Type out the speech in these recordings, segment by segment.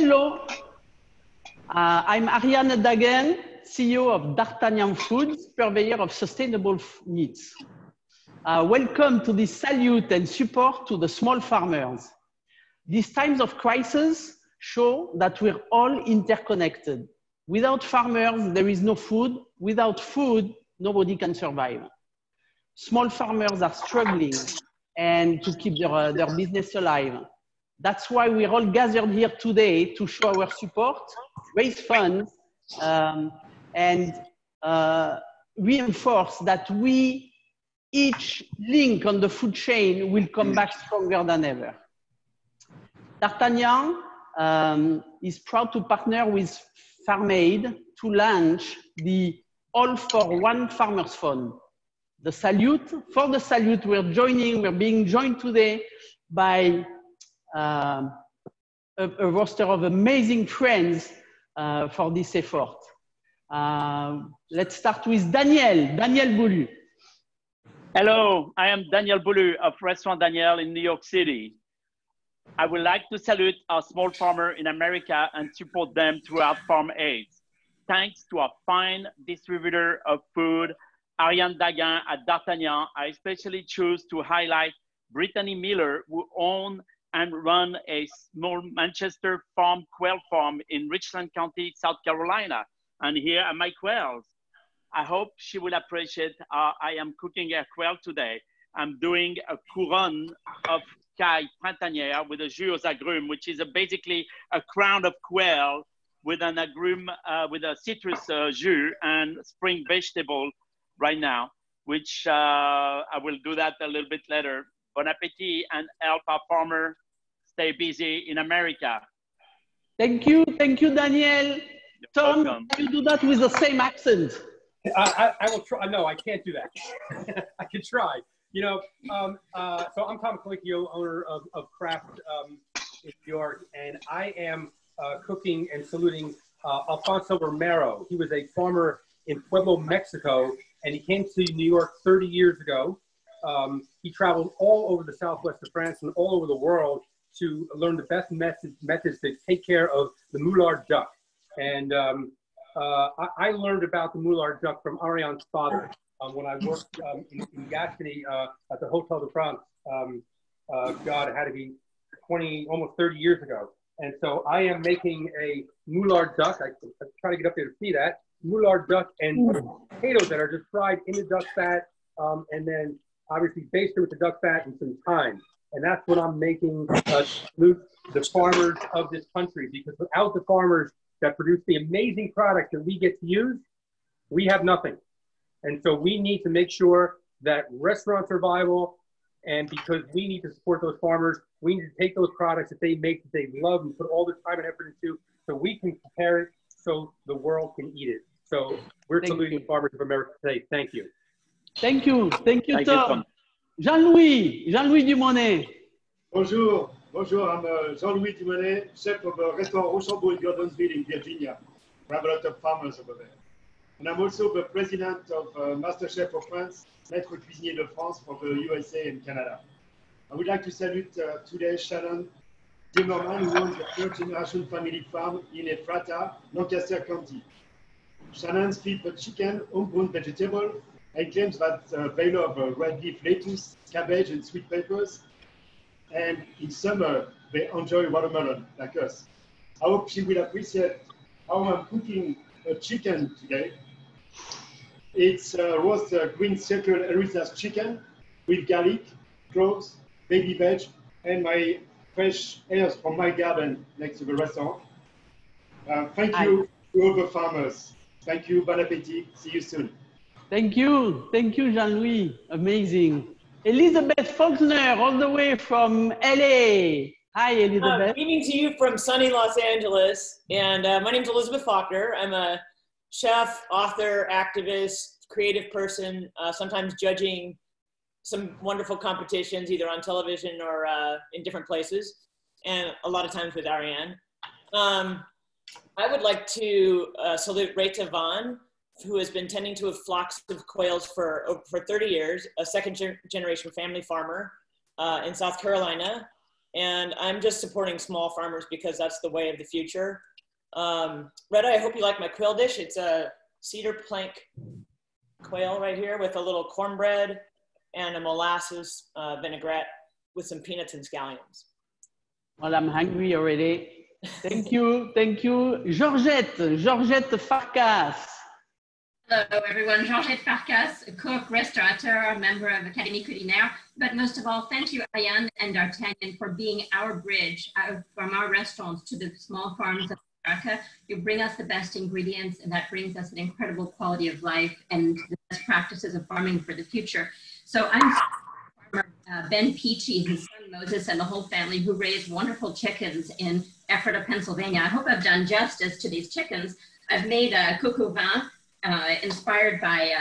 Hello, I'm Ariane Dagen, CEO of D'Artagnan Foods, purveyor of sustainable needs. Welcome to this salute and support to the small farmers. These times of crisis show that we're all interconnected. Without farmers, there is no food. Without food, nobody can survive. Small farmers are struggling and to keep their business alive. That's why we're all gathered here today to show our support, raise funds, and reinforce that we, each link on the food chain will come back stronger than ever. D'Artagnan is proud to partner with Farm Aid to launch the All for One Farmers Fund. The Salute, for the Salute, we're being joined today by a roster of amazing friends for this effort. Let's start with Daniel Boulu. Hello, I am Daniel Boulu of Restaurant Daniel in New York City. I would like to salute our small farmer in America and support them throughout Farm Aid. Thanks to our fine distributor of food, Ariane Dagen at D'Artagnan, I especially choose to highlight Brittany Miller, who own and run a small Manchester farm quail farm in Richland County, South Carolina. And here are my quails. I hope she will appreciate I am cooking a quail today. I'm doing a couronne of caille printanière with a jus aux agrumes, which is basically a crown of quail with an agrume, with a citrus jus and spring vegetable right now, which I will do that a little bit later. Bon appetit and help our farmer stay busy in America. Thank you, Daniel. Tom, can you do that with the same accent? I will try. No, I can't do that. I can try. You know, so I'm Tom Colicchio, owner of Craft in New York, and I am cooking and saluting Alfonso Romero. He was a farmer in Pueblo, Mexico, and he came to New York 30 years ago. He traveled all over the southwest of France and all over the world to learn the best methods to take care of the Moulard duck. And I learned about the Moulard duck from Ariane's father when I worked in Gascony at the Hotel de France. God, it had to be almost 30 years ago. And so I am making a Moulard duck. I try to get up there to see that. Moulard duck and potatoes that are just fried in the duck fat and then obviously basted with the duck fat and some thyme. And that's what I'm making salute the farmers of this country, because without the farmers that produce the amazing products that we get to use, we have nothing. And so we need to make sure that restaurants are viable, and because we need to support those farmers, we need to take those products that they make, that they love, and put all the time and effort into, so we can prepare it so the world can eat it. So we're saluting the farmers of America today. Thank you. Thank you, Tom. Jean-Louis Dumonet. Bonjour, I'm Jean-Louis Dumonet, chef of a restaurant Rochambeau in Gordonsville in Virginia. We have a lot of farmers over there. And I'm also the president of MasterChef of France, Maître Cuisinier de France for the USA and Canada. I would like to salute today Shannon Zimmerman, who owns the third generation family farm in Ephrata, Lancaster County. Shannon feeds the chicken, homegrown vegetable, and claims that they love red leaf lettuce, cabbage, and sweet peppers. And in summer, they enjoy watermelon, like us. I hope she will appreciate how I'm cooking a chicken today. It's roast green circle heritage chicken with garlic, cloves, baby veg, and my fresh herbs from my garden next to the restaurant. Thank you to all the farmers. Thank you, bon appetit. See you soon. Thank you, Jean-Louis. Amazing. Elizabeth Faulkner, all the way from LA. Hi, Elizabeth. Greeting to you from sunny Los Angeles. And my name's Elizabeth Faulkner. I'm a chef, author, activist, creative person, sometimes judging some wonderful competitions, either on television or in different places, and a lot of times with Ariane. I would like to salute Rita Vaughn, who has been tending to flocks of quails for 30 years, a second generation family farmer in South Carolina. And I'm just supporting small farmers because that's the way of the future. Retta, I hope you like my quail dish. It's a cedar plank quail right here with a little cornbread and a molasses vinaigrette with some peanuts and scallions. Well, I'm hungry already. Thank you. Thank you. Georgette Farkas. Hello, everyone. Georgette Farkas, a cook, restaurateur, a member of Académie Culinaire. But most of all, thank you, Ariane and D'Artagnan, for being our bridge from our restaurants to the small farms of America. You bring us the best ingredients, and that brings us an incredible quality of life and the best practices of farming for the future. So I'm farmer Ben Peachy, his son Moses, and the whole family who raised wonderful chickens in Ephrata, Pennsylvania. I hope I've done justice to these chickens. I've made a coq au vin, inspired by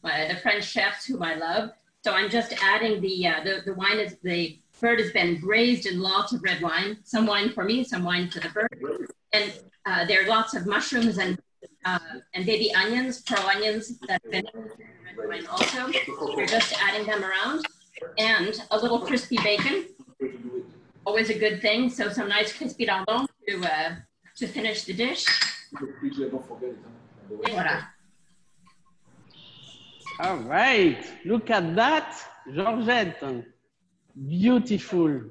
the French chefs whom I love. So I'm just adding the wine. The bird has been braised in lots of red wine, some wine for me, some wine for the bird. And there are lots of mushrooms and baby onions, pearl onions that have been in red wine also. We're just adding them around. And a little crispy bacon, always a good thing. So some nice crispy lardons to finish the dish. Et voilà. All right, look at that, Georgette. Beautiful.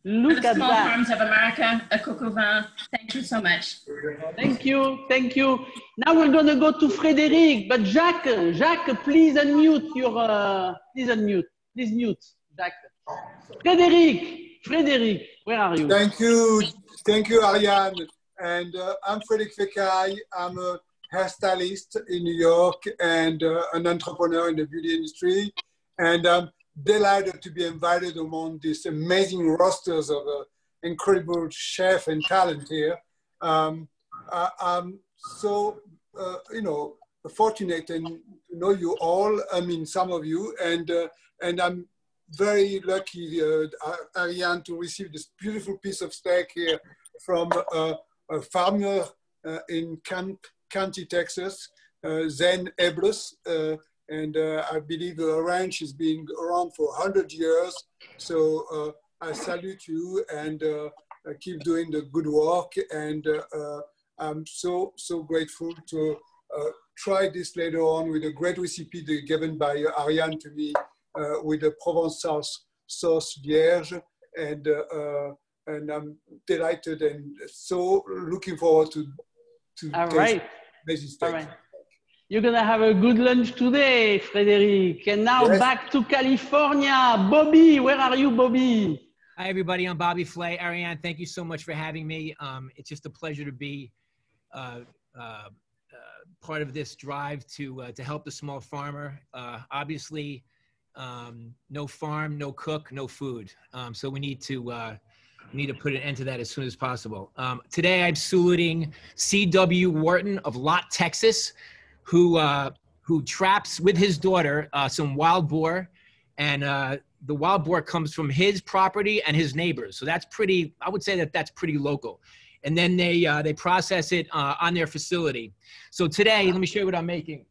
Look the at small that. farms of America, a coq au vin. Thank you so much. Thank you, thank you. Now we're gonna go to Frédéric, but Jacques, please unmute your, please mute, Jacques. Frédéric, where are you? Thank you, Ariane. And I'm Frédéric Fekai. I'm a hairstylist in New York and an entrepreneur in the beauty industry. And I'm delighted to be invited among these amazing rosters of incredible chef and talent here. I'm so, fortunate and to know you all. I mean, some of you, and I'm very lucky, Ariane, to receive this beautiful piece of steak here from a farmer in County, Texas, Zen Ebles. And I believe the ranch has been around for 100 years. So I salute you and keep doing the good work. And I'm so grateful to try this later on with a great recipe given by Ariane to me with the Provençal sauce vierge. And I'm delighted and so looking forward to All right. amazing steak. All right. You're going to have a good lunch today, Frédéric. And now Yes. Back to California. Bobby, where are you, Bobby? Hi, everybody. I'm Bobby Flay. Ariane, thank you so much for having me. It's just a pleasure to be part of this drive to help the small farmer. Obviously, no farm, no cook, no food. So we need to put an end to that as soon as possible. Today, I'm saluting C.W. Wharton of Lott, Texas, who traps with his daughter some wild boar, and the wild boar comes from his property and his neighbors. So that's pretty, I would say that's pretty local. And then they process it on their facility. So today, let me show you what I'm making.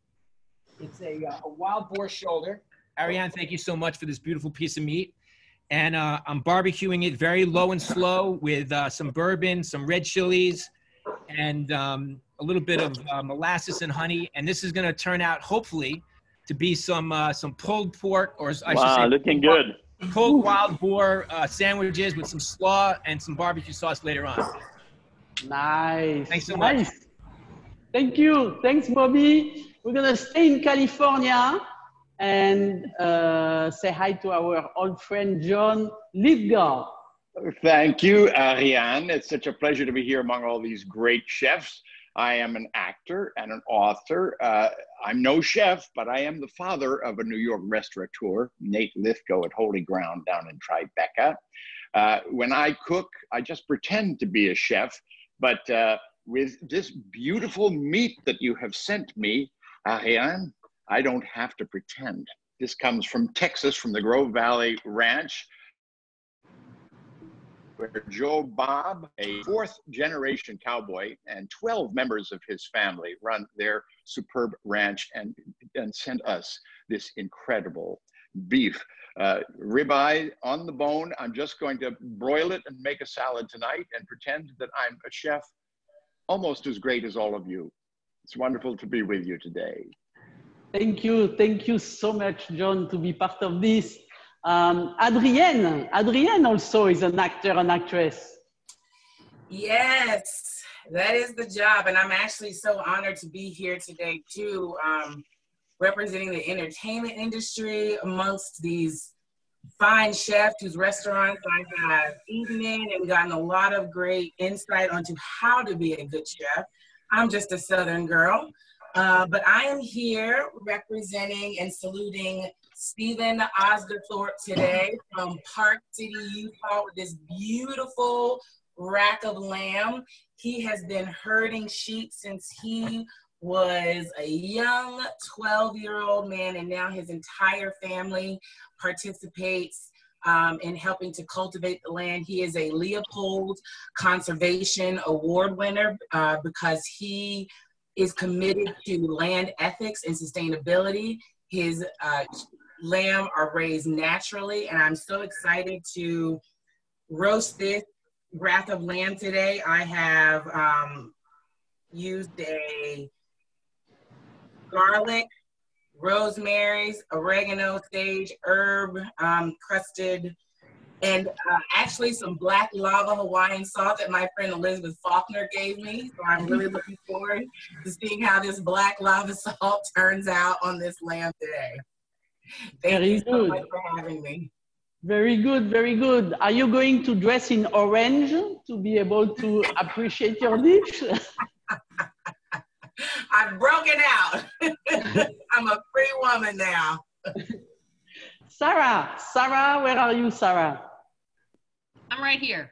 It's a wild boar shoulder. Ariane, thank you so much for this beautiful piece of meat. And I'm barbecuing it very low and slow with some bourbon, some red chilies, and a little bit of molasses and honey. And this is going to turn out, hopefully, to be some pulled pork, or I should say, looking good. Pulled wild boar sandwiches with some slaw and some barbecue sauce later on. Nice. Thanks so much. Nice. Thank you. Thanks, Bobby. We're going to stay in California and say hi to our old friend, John Lithgow. Thank you, Ariane. It's such a pleasure to be here among all these great chefs. I am an actor and an author. I'm no chef, but I am the father of a New York restaurateur, Nate Lithgow at Holy Ground down in Tribeca. When I cook, I just pretend to be a chef, but with this beautiful meat that you have sent me, Ariane, I don't have to pretend. This comes from Texas, from the Grove Valley Ranch, where Joe Bob, a fourth-generation cowboy, and 12 members of his family run their superb ranch and send us this incredible beef. Ribeye on the bone. I'm just going to broil it and make a salad tonight and pretend that I'm a chef almost as great as all of you. It's wonderful to be with you today. Thank you so much, John, to be part of this. Adrienne also is an actor and actress. Yes, that is the job, and I'm actually so honored to be here today too, representing the entertainment industry amongst these fine chefs whose restaurants I have eaten in and gotten a lot of great insight onto how to be a good chef. I'm just a Southern girl, but I am here representing and saluting Stephen Osgothorpe today from Park City, Utah, with this beautiful rack of lamb. He has been herding sheep since he was a young 12-year-old man, and now his entire family participates in helping to cultivate the land. He is a Leopold Conservation Award winner because he is committed to land ethics and sustainability. His lamb are raised naturally, and I'm so excited to roast this rack of lamb today. I have used a garlic, rosemary's, oregano, sage, herb, crusted, and actually some black lava Hawaiian salt that my friend Elizabeth Faulkner gave me. So I'm really looking forward to seeing how this black lava salt turns out on this lamb today. Thank you so much for having me. Very good, very good. Are you going to dress in orange to be able to appreciate your dish? I've broken out. I'm a free woman now. Sarah, where are you, Sarah? I'm right here.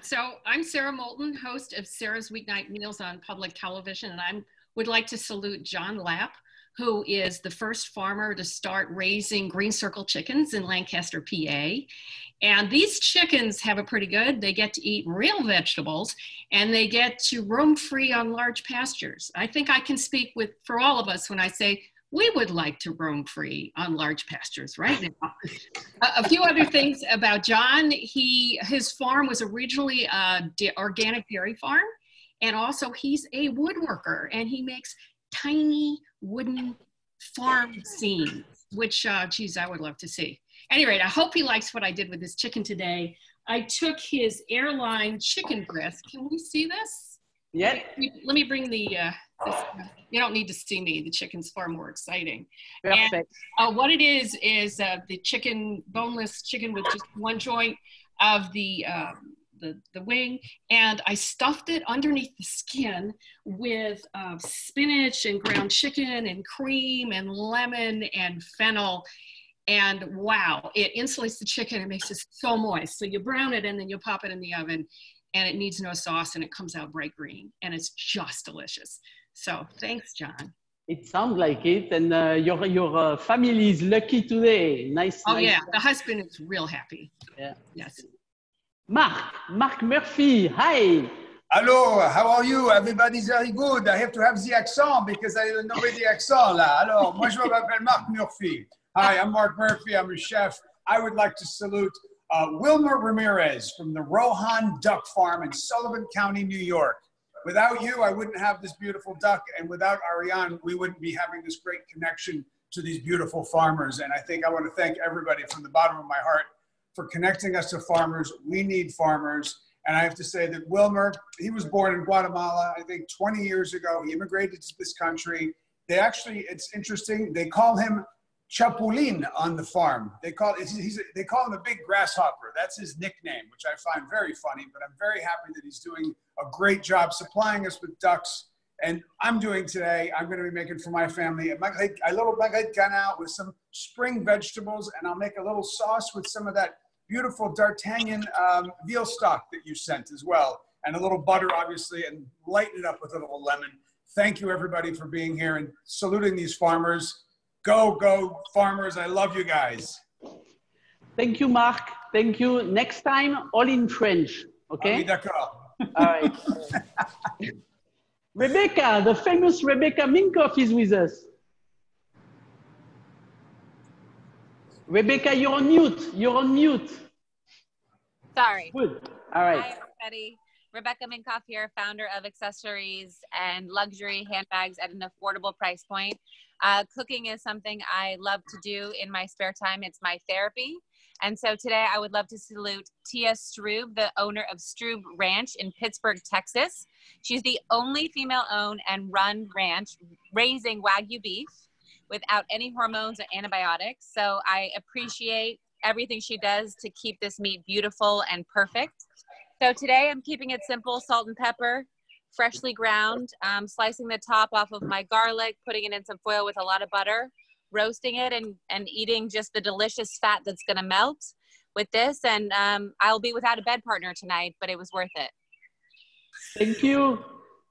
So I'm Sarah Moulton, host of Sarah's Weeknight Meals on public television, and I would like to salute John Lapp, who is the first farmer to start raising green circle chickens in Lancaster, PA. And these chickens have it pretty good. They get to eat real vegetables, and they get to roam free on large pastures. I think I can speak for all of us when I say we would like to roam free on large pastures right now. A few other things about John. His farm was originally an organic dairy farm, and also he's a woodworker, and he makes tiny wooden farm scenes, which, geez, I would love to see. At any rate, I hope he likes what I did with this chicken today. I took his airline chicken breast. Can we see this? Yeah. Let me bring the, you don't need to see me. The chicken's far more exciting. Perfect. And what it is the chicken, boneless chicken with just one joint of the wing, and I stuffed it underneath the skin with spinach and ground chicken and cream and lemon and fennel. And wow, it insulates the chicken and makes it so moist. So you brown it and then you pop it in the oven, and it needs no sauce, and it comes out bright green, and it's just delicious. So thanks, John. It sounds like it, and your family is lucky today. Nice. Oh nice. yeah, the husband is real happy. Yeah. Yes. Mark Murphy, hi. Hello, how are you? Everybody's very good. I have to have the accent because I don't know the accent là. Alors, moi je m'appelle Mark Murphy. Hi, I'm Mark Murphy. I'm a chef. I would like to salute Wilmer Ramirez from the Rohan Duck Farm in Sullivan County, New York. Without you, I wouldn't have this beautiful duck, and without Ariane, we wouldn't be having this great connection to these beautiful farmers. And I think I want to thank everybody from the bottom of my heart for connecting us to farmers. We need farmers. And I have to say that Wilmer, he was born in Guatemala, I think 20 years ago. He immigrated to this country. They actually, it's interesting, they call him Chapulín on the farm. They call him a big grasshopper. That's his nickname, which I find very funny, but I'm very happy that he's doing a great job supplying us with ducks. And I'm going to be making for my family a little magret canard with some spring vegetables, and I'll make a little sauce with some of that beautiful D'Artagnan veal stock that you sent as well, and a little butter, obviously, and lighten it up with a little lemon. Thank you, everybody, for being here and saluting these farmers. Go, go, farmers. I love you guys. Thank you, Mark. Thank you. Next time, all in French, okay? Oui, d'accord. All right. Rebecca, the famous Rebecca Minkoff is with us. Rebecca, you're on mute. You're on mute. Sorry. Good. All right. Hi, everybody. Rebecca Minkoff here, founder of accessories and luxury handbags at an affordable price point. Cooking is something I love to do in my spare time. It's my therapy. And so today I would love to salute Tia Strube, the owner of Strube Ranch in Pittsburgh, Texas. She's the only female-owned and run ranch raising Wagyu beef without any hormones or antibiotics. So I appreciate everything she does to keep this meat beautiful and perfect. So today I'm keeping it simple, salt and pepper, freshly ground, slicing the top off of my garlic, putting it in some foil with a lot of butter, roasting it and eating just the delicious fat that's gonna melt with this. And I'll be without a bed partner tonight, but it was worth it. Thank you.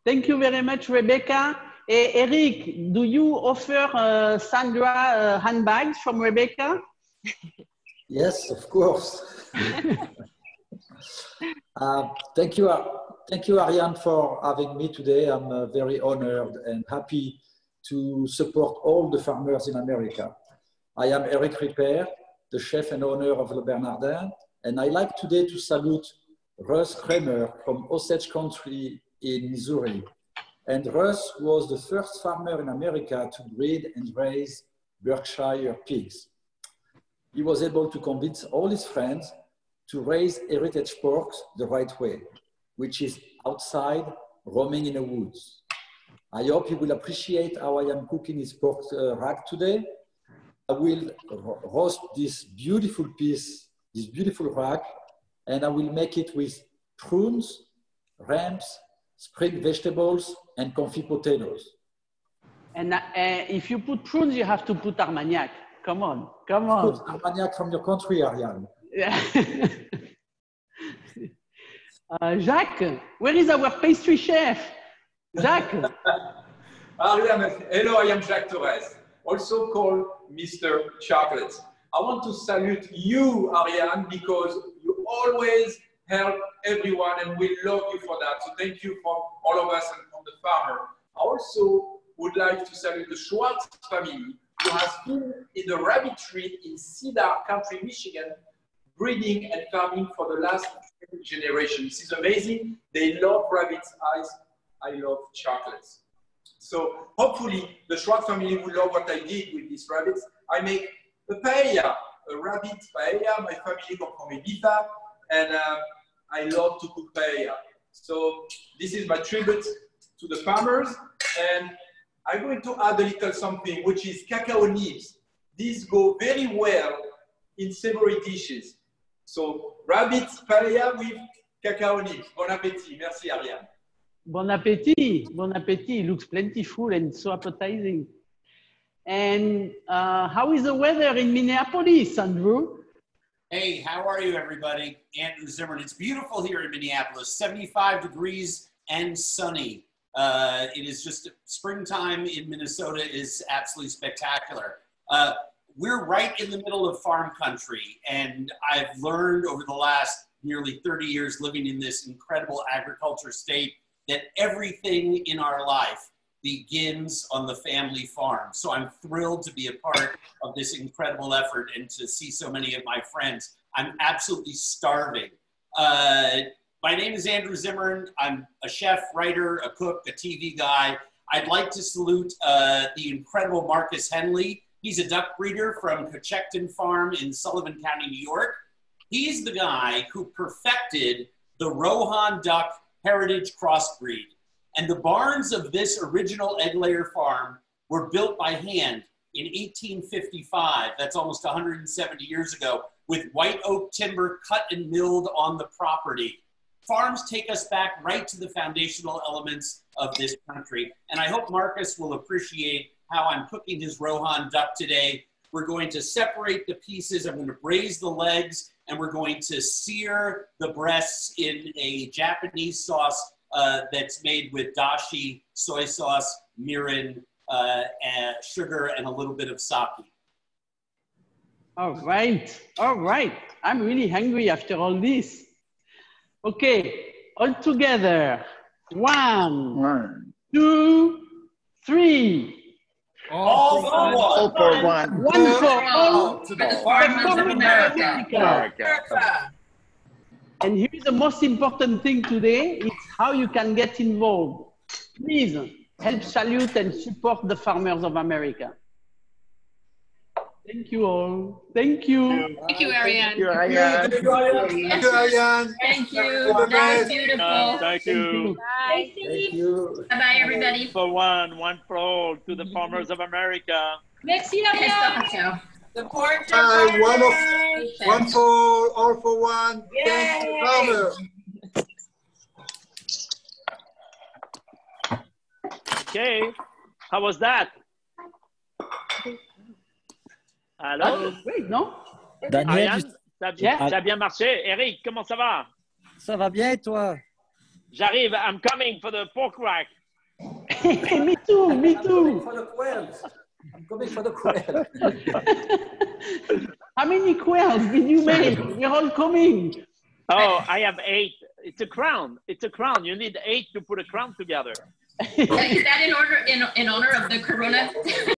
Thank you very much, Rebecca. Eric, do you offer Sandra handbags from Rebecca? Yes, of course. Thank you, Ariane, for having me today. I'm very honored and happy to support all the farmers in America. I am Eric Ripert, the chef and owner of Le Bernardin, and I like today to salute Russ Kramer from Osage Country in Missouri. And Russ was the first farmer in America to breed and raise Berkshire pigs. He was able to convince all his friends to raise heritage pork the right way, which is outside, roaming in the woods. I hope you will appreciate how I am cooking his pork rack today. I will roast this beautiful piece, this beautiful rack, and I will make it with prunes, ramps, spring vegetables, and confit potatoes. And if you put prunes, you have to put Armagnac. Come on, come on. Put Armagnac from your country, Ariane. Yeah. Jacques, where is our pastry chef? Jacques. Ariane, hello, I am Jacques Torres, also called Mr. Chocolate. I want to salute you, Ariane, because you always help everyone and we love you for that. So thank you from all of us and from the farmer. I also would like to salute the Schwartz family, who has been in the rabbitry in Cedar Country, Michigan, breeding and farming for the last generation. This is amazing. They love rabbits' eyes. I love chocolates. So hopefully the Schwartz family will love what I did with these rabbits. I make a paella, a rabbit paella. My family comes from Ibiza, and I love to cook paella. So this is my tribute to the farmers, and I'm going to add a little something, which is cacao nibs. These go very well in savory dishes. So rabbit paella with cacao nibs. Bon appétit. Merci, Ariane. Bon appétit. Bon appétit. It looks plentiful and so appetizing. And how is the weather in Minneapolis, Andrew? Hey, how are you, everybody? Andrew Zimmern. It's beautiful here in Minneapolis, 75 degrees and sunny. It is just springtime in Minnesota is absolutely spectacular. We're right in the middle of farm country, and I've learned over the last nearly 30 years living in this incredible agriculture state that everything in our life begins on the family farm. So I'm thrilled to be a part of this incredible effort and to see so many of my friends. I'm absolutely starving. My name is Andrew Zimmern. I'm a chef, writer, a cook, a TV guy. I'd like to salute the incredible Marcus Henley. He's a duck breeder from Cochecton Farm in Sullivan County, New York. He's the guy who perfected the Rohan duck heritage crossbreed. And the barns of this original egg layer farm were built by hand in 1855. That's almost 170 years ago, with white oak timber cut and milled on the property. Farms take us back right to the foundational elements of this country. And I hope Marcus will appreciate how I'm cooking his Rohan duck today. We're going to separate the pieces. I'm going to braise the legs, and we're going to sear the breasts in a Japanese sauce that's made with dashi, soy sauce, mirin, and sugar, and a little bit of sake. All right, all right. I'm really hungry after all this. Okay, all together. 1, 2, 3. All for one. All for one. One for all. To the farmers of America. America. And here's the most important thing today, it's how you can get involved. Please help salute and support the farmers of America. Thank you all. Thank you. Thank you, Ariane. Thank you, Ariane. Thank you, Ariane. Thank you. All the That was best. beautiful. Thank you. Bye. Thank you. Bye-bye, everybody. For one for all to the farmers of America. Merci, Ariane. Support your One for all for one. Thank you, farmer. Okay, how was that? Allô? Great, non? Daniel, Ariane, ça a bien marché. Eric, comment ça va? ça va bien et toi? J'arrive, I'm coming for the pork rack. Me too, me too. For the quails. I'm coming for the quail. How many quails did you make? We're all coming. Oh, I have 8. It's a crown. It's a crown. You need 8 to put a crown together. Is that in honor of the corona?